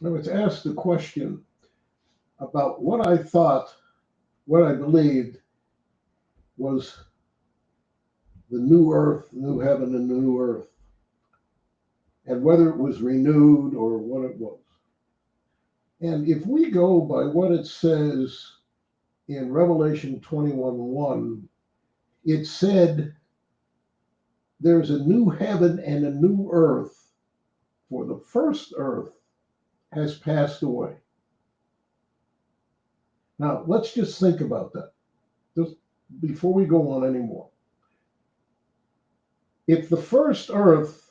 I was asked a question about what I thought, what I believed was the new earth, new heaven, and new earth, and whether it was renewed or what it was. And if we go by what it says in Revelation 21:1, it said there's a new heaven and a new earth, for the first earth has passed away. Now, let's just think about that, just before we go on anymore. If the first earth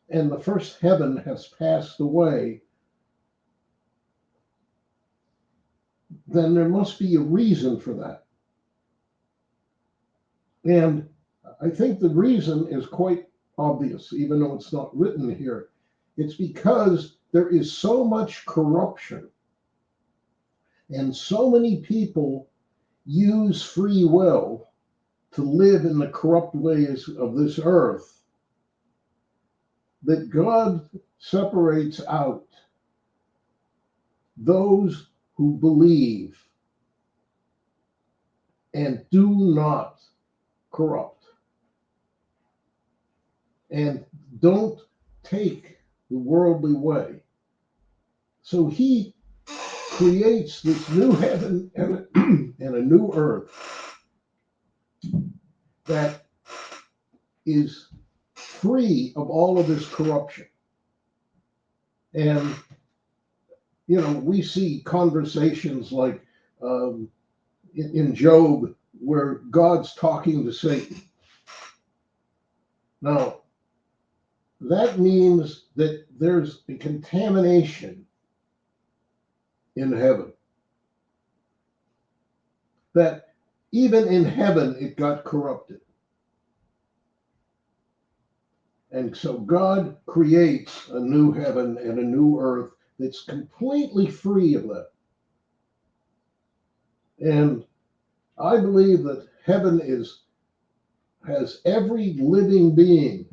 and the first heaven has passed away, then there must be a reason for that. And I think the reason is quite obvious, even though it's not written here. It's because there is so much corruption and so many people use free will to live in the corrupt ways of this earth that God separates out those who believe and do not corrupt and don't take the worldly way. So he creates this new heaven and a new earth that is free of all of this corruption. And, you know, we see conversations like in Job where God's talking to Satan. Now, that means that there's a contamination in heaven. That even in heaven, it got corrupted. And so God creates a new heaven and a new earth that's completely free of that. And I believe that heaven has every living being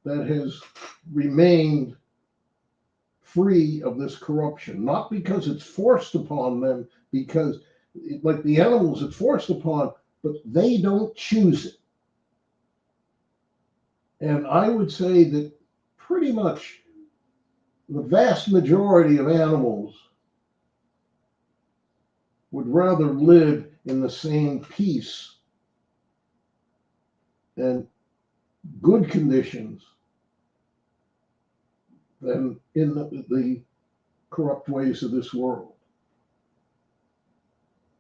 that has remained free of this corruption, not because it's forced upon them, because like the animals, it's forced upon, but they don't choose it. And I would say that pretty much the vast majority of animals would rather live in the same peace and good conditions than in the corrupt ways of this world.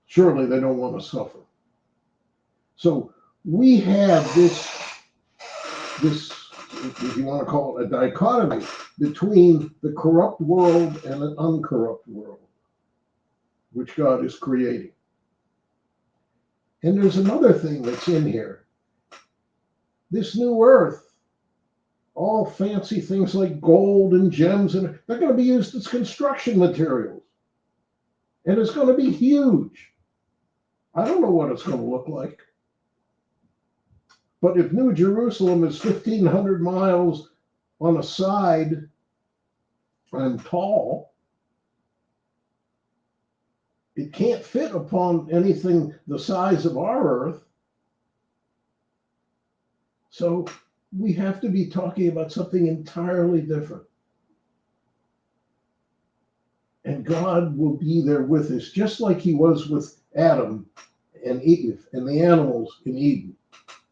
Surely they don't want to suffer. So we have this, if you want to call it a dichotomy, between the corrupt world and an uncorrupt world, which God is creating. And there's another thing that's in here. This new earth, all fancy things like gold and gems, and they're going to be used as construction materials. And it's going to be huge. I don't know what it's going to look like. But if New Jerusalem is 1,500 miles on a side and tall, it can't fit upon anything the size of our earth. So we have to be talking about something entirely different. And God will be there with us, just like he was with Adam and Eve and the animals in Eden.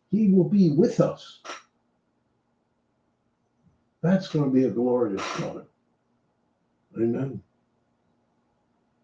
He will be with us. That's going to be a glorious time. Amen.